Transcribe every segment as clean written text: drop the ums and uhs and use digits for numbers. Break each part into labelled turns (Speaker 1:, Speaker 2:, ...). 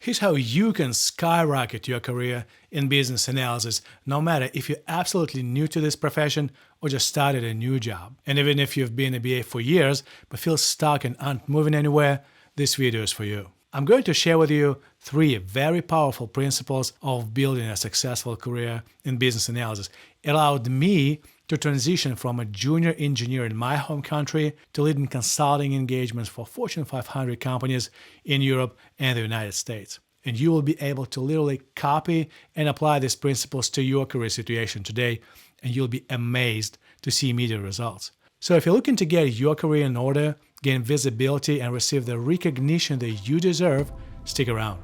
Speaker 1: Here's how you can skyrocket your career in business analysis, no matter if you're absolutely new to this profession or just started a new job. And even if you've been a BA for years but feel stuck and aren't moving anywhere, this video is for you. I'm going to share with you 3 very powerful principles of building a successful career in business analysis. It allowed me to transition from a junior engineer in my home country to leading consulting engagements for Fortune 500 companies in Europe and the United States. And you will be able to literally copy and apply these principles to your career situation today, and you'll be amazed to see immediate results. So if you're looking to get your career in order, gain visibility, and receive the recognition that you deserve, stick around.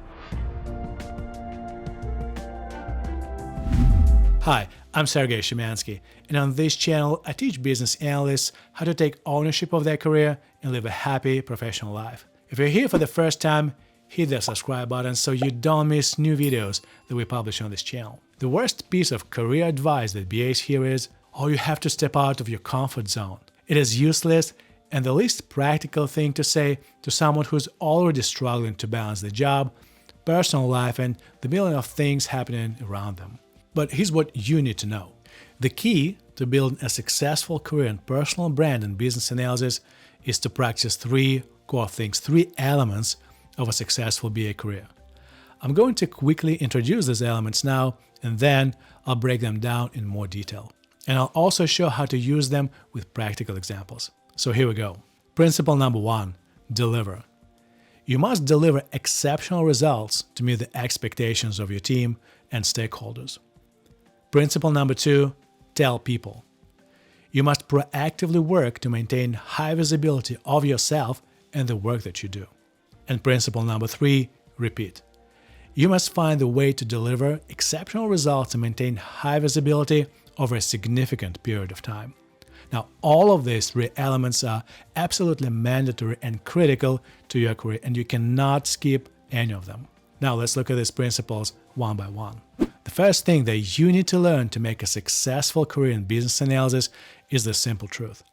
Speaker 1: Hi, I'm Sergey Shimansky, and on this channel, I teach business analysts how to take ownership of their career and live a happy professional life. If you're here for the first time, hit the subscribe button so you don't miss new videos that we publish on this channel. The worst piece of career advice that BAs hear is, oh, you have to step out of your comfort zone. It is useless and the least practical thing to say to someone who's already struggling to balance the job, personal life, and the million of things happening around them. But here's what you need to know. The key to building a successful career and personal brand in business analysis is to practice 3 core things, 3 elements of a successful BA career. I'm going to quickly introduce these elements now, and then I'll break them down in more detail. And I'll also show how to use them with practical examples. So here we go. Principle number 1, deliver. You must deliver exceptional results to meet the expectations of your team and stakeholders. Principle number 2, tell people. You must proactively work to maintain high visibility of yourself and the work that you do. And principle number 3, repeat. You must find a way to deliver exceptional results and maintain high visibility over a significant period of time. Now, all of these 3 elements are absolutely mandatory and critical to your career, and you cannot skip any of them. Now, let's look at these principles one by one. The first thing that you need to learn to make a successful career in business analysis is the simple truth.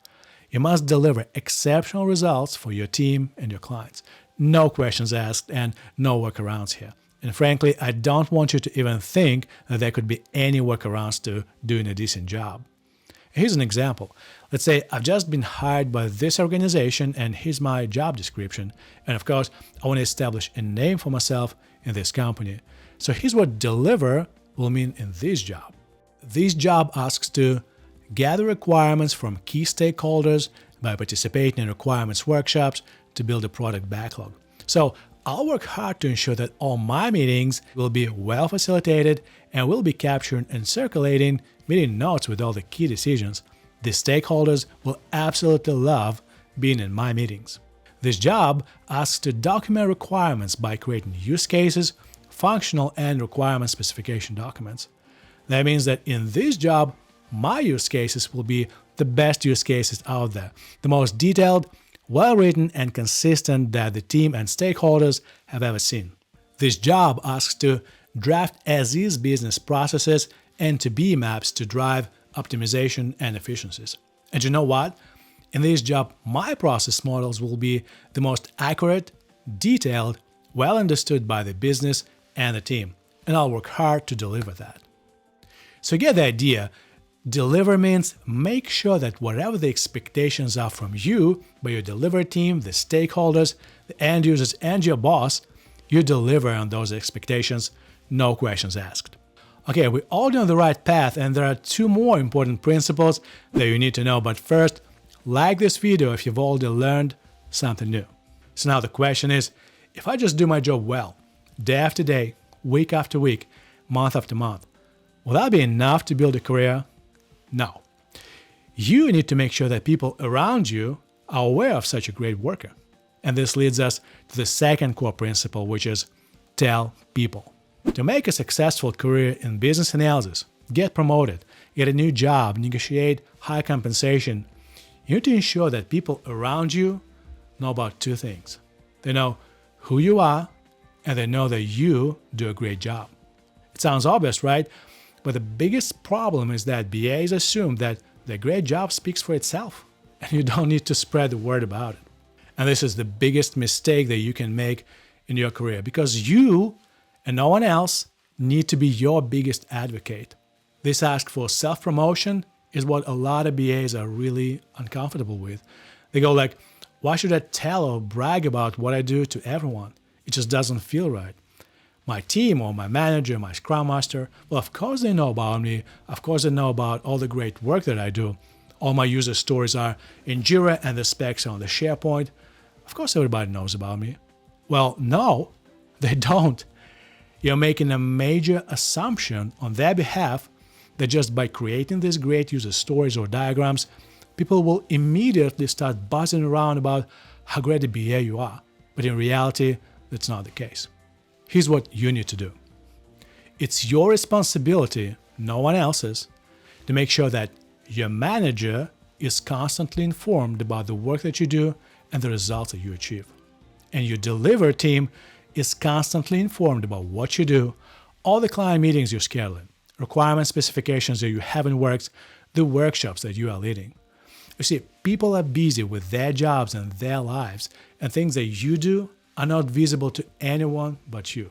Speaker 1: You must deliver exceptional results for your team and your clients. No questions asked and no workarounds here. And frankly, I don't want you to even think that there could be any workarounds to doing a decent job. Here's an example. Let's say I've just been hired by this organization and here's my job description. And of course, I want to establish a name for myself in this company. So here's what deliver will mean in this job. This job asks to gather requirements from key stakeholders by participating in requirements workshops to build a product backlog. So I'll work hard to ensure that all my meetings will be well facilitated and will be capturing and circulating meeting notes with all the key decisions. The stakeholders will absolutely love being in my meetings. This job asks to document requirements by creating use cases, functional and requirement specification documents. That means that in this job, my use cases will be the best use cases out there, the most detailed, well-written and consistent that the team and stakeholders have ever seen. This job asks to draft as-is business processes and to-be maps to drive optimization and efficiencies. And you know what? In this job, my process models will be the most accurate, detailed, well understood by the business and the team, and I'll work hard to deliver that. So you get the idea. Deliver means make sure that whatever the expectations are from you by your delivery team, the stakeholders, the end users, and your boss, you deliver on those expectations, no questions asked. Okay, we're all on the right path, and there are 2 more important principles that you need to know. But first, like this video if you've already learned something new. So now the question is, if I just do my job well, day after day, week after week, month after month, will that be enough to build a career? No. You need to make sure that people around you are aware of such a great worker. And this leads us to the second core principle, which is tell people. To make a successful career in business analysis, get promoted, get a new job, negotiate high compensation, you need to ensure that people around you know about 2 things. They know who you are, and they know that you do a great job. It sounds obvious, right? But the biggest problem is that BAs assume that their great job speaks for itself, and you don't need to spread the word about it. And this is the biggest mistake that you can make in your career because you and no one else need to be your biggest advocate. This ask for self-promotion is what a lot of BAs are really uncomfortable with. They go like, why should I tell or brag about what I do to everyone? It just doesn't feel right. My team or my manager, my scrum master, well, of course they know about me. Of course they know about all the great work that I do. All my user stories are in Jira and the specs are on the SharePoint. Of course everybody knows about me. Well, no, they don't. You're making a major assumption on their behalf that just by creating these great user stories or diagrams, people will immediately start buzzing around about how great a BA you are. But in reality, that's not the case. Here's what you need to do. It's your responsibility, no one else's, to make sure that your manager is constantly informed about the work that you do and the results that you achieve. And your delivery team is constantly informed about what you do, all the client meetings you're scheduling, requirement specifications that you haven't worked, the workshops that you are leading. You see, people are busy with their jobs and their lives, and things that you do are not visible to anyone but you.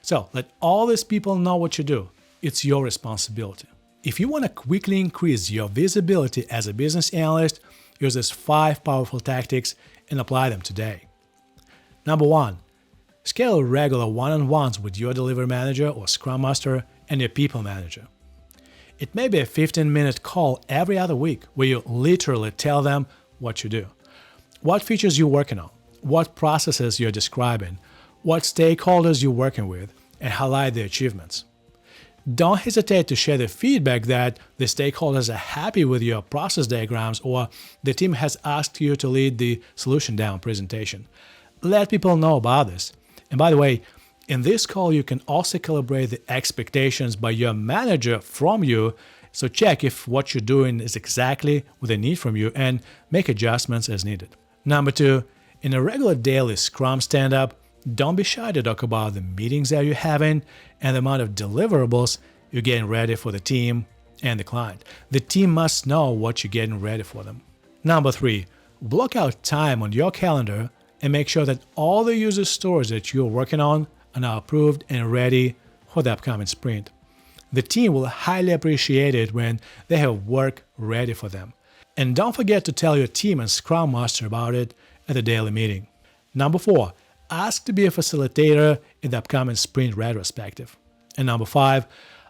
Speaker 1: So let all these people know what you do. It's your responsibility. If you want to quickly increase your visibility as a business analyst, use these 5 powerful tactics and apply them today. Number 1, schedule regular one-on-ones with your delivery manager or scrum master and your people manager. It may be a 15-minute call every other week where you literally tell them what you do, what features you're working on, what processes you're describing, what stakeholders you're working with, and highlight the achievements. Don't hesitate to share the feedback that the stakeholders are happy with your process diagrams or the team has asked you to lead the solution down presentation. Let people know about this. And by the way, in this call, you can also calibrate the expectations by your manager from you, so check if what you're doing is exactly what they need from you and make adjustments as needed. Number 2, in a regular daily Scrum stand-up, don't be shy to talk about the meetings that you're having and the amount of deliverables you're getting ready for the team and the client. The team must know what you're getting ready for them. Number 3, block out time on your calendar and make sure that all the user stories that you're working on are now approved and ready for the upcoming sprint. The team will highly appreciate it when they have work ready for them. And don't forget to tell your team and Scrum Master about it at the daily meeting. Number 4, ask to be a facilitator in the upcoming sprint retrospective. And number 5,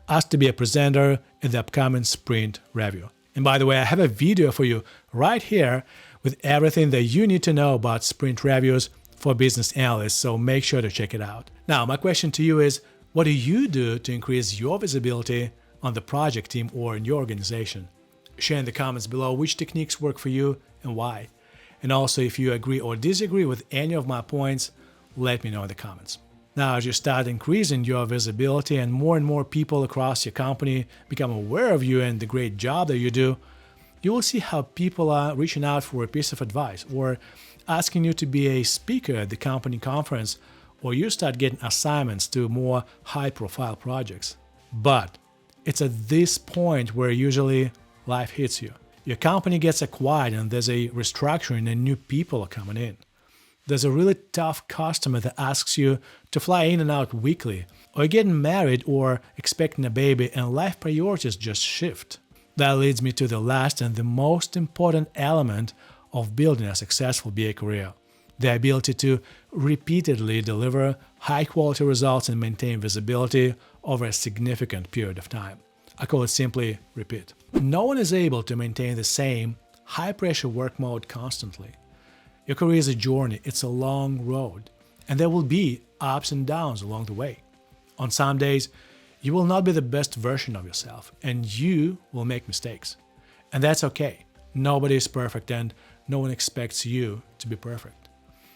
Speaker 1: ask to be a presenter in the upcoming sprint review. And by the way, I have a video for you right here with everything that you need to know about sprint reviews for business analysts, so make sure to check it out. Now, my question to you is, what do you do to increase your visibility on the project team or in your organization? Share in the comments below which techniques work for you and why. And also, if you agree or disagree with any of my points, let me know in the comments. Now, as you start increasing your visibility and more people across your company become aware of you and the great job that you do, you will see how people are reaching out for a piece of advice or asking you to be a speaker at the company conference, or you start getting assignments to more high-profile projects. But it's at this point where usually life hits you. Your company gets acquired and there's a restructuring and new people are coming in. There's a really tough customer that asks you to fly in and out weekly, or you're getting married or expecting a baby and life priorities just shift. That leads me to the last and the most important element of building a successful BA career: the ability to repeatedly deliver high-quality results and maintain visibility over a significant period of time. I call it simply repeat. No one is able to maintain the same high-pressure work mode constantly. Your career is a journey, it's a long road, and there will be ups and downs along the way. On some days, you will not be the best version of yourself, and you will make mistakes. And that's okay. Nobody is perfect, and no one expects you to be perfect.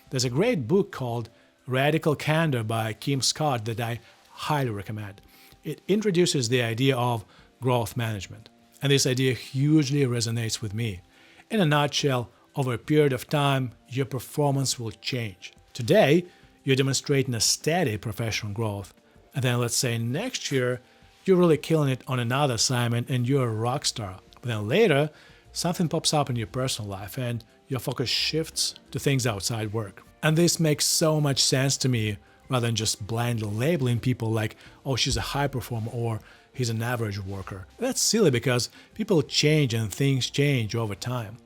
Speaker 1: There's a great book called Radical Candor by Kim Scott that I highly recommend. It introduces the idea of growth management, and this idea hugely resonates with me. In a nutshell, over a period of time, your performance will change. Today, you're demonstrating a steady professional growth, and then let's say next year, you're really killing it on another assignment and you're a rock star. But then later, something pops up in your personal life and your focus shifts to things outside work. And this makes so much sense to me rather than just blindly labeling people like, oh, she's a high performer or he's an average worker. That's silly because people change and things change over time.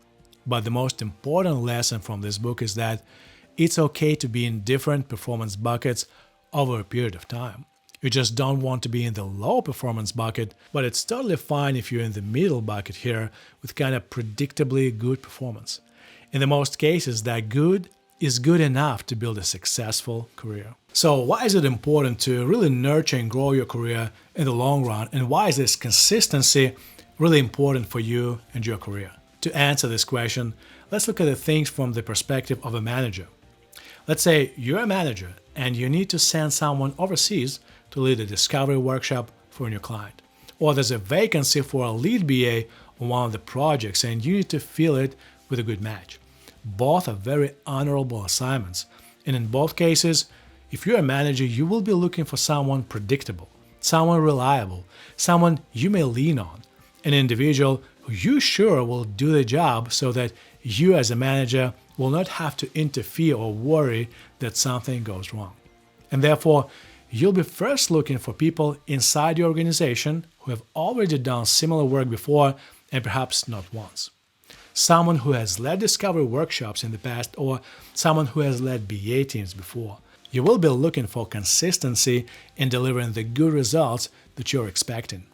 Speaker 1: But the most important lesson from this book is that it's okay to be in different performance buckets over a period of time. You just don't want to be in the low performance bucket, but it's totally fine if you're in the middle bucket here with kind of predictably good performance. In the most cases, that good is good enough to build a successful career. So why is it important to really nurture and grow your career in the long run, and why is this consistency really important for you and your career? To answer this question, let's look at the things from the perspective of a manager. Let's say you're a manager and you need to send someone overseas to lead a discovery workshop for a new client. Or there's a vacancy for a lead BA on one of the projects and you need to fill it with a good match. Both are very honorable assignments, and in both cases, if you're a manager, you will be looking for someone predictable, someone reliable, someone you may lean on, an individual who you sure will do the job so that you as a manager will not have to interfere or worry that something goes wrong. And therefore, you'll be first looking for people inside your organization who have already done similar work before and perhaps not once. Someone who has led discovery workshops in the past or someone who has led BA teams before. You will be looking for consistency in delivering the good results that you're expecting.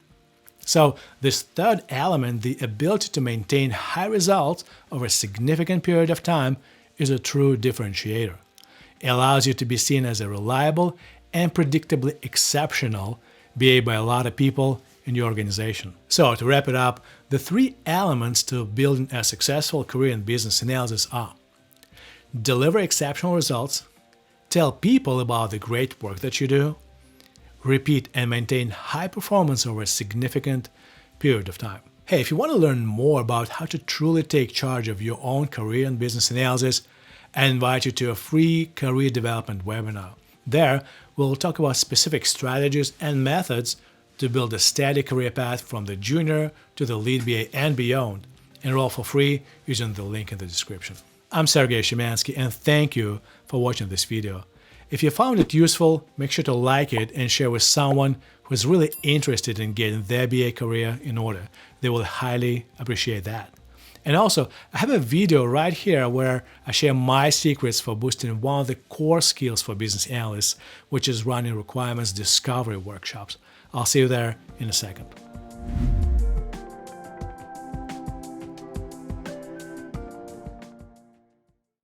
Speaker 1: So this third element, the ability to maintain high results over a significant period of time, is a true differentiator. It allows you to be seen as a reliable and predictably exceptional BA by a lot of people in your organization. So to wrap it up, the three elements to building a successful career in business analysis are: deliver exceptional results, tell people about the great work that you do, repeat and maintain high performance over a significant period of time. Hey, if you want to learn more about how to truly take charge of your own career in business analysis, I invite you to a free career development webinar. There, we'll talk about specific strategies and methods to build a steady career path from the junior to the lead BA and beyond. Enroll for free using the link in the description. I'm Sergey Shimansky, and thank you for watching this video. If you found it useful, make sure to like it and share with someone who is really interested in getting their BA career in order. They will highly appreciate that. And also, I have a video right here where I share my secrets for boosting one of the core skills for business analysts, which is running requirements discovery workshops. I'll see you there in a second.